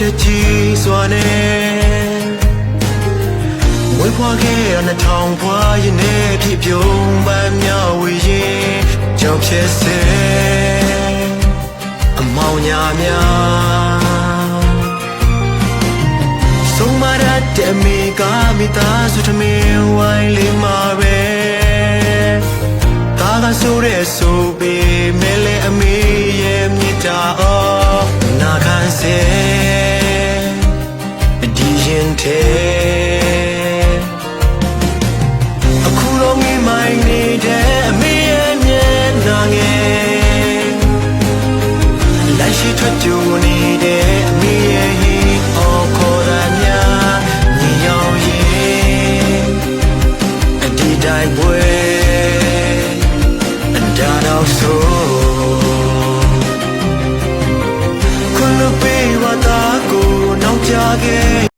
ချက်ကြီးစွာနဲ့ဝေဖွာခဲ့ရနှထောင်ဖွာရင်နဲ့ဖြစ်ပြုံးပန်းမြောက်ဝေရင်ကြောင့်ဖြစ်စေအမောင်ညာများဆုံးမရတဲ့မိကမိသားစုထမင်းဝိုင်းလေးမှာပဲဒါကဆိုတဲ့ဆိုပေမဲ့လည်းအမေရဲ့မြေတာအော်နာခံစေဒီရင်ထဲ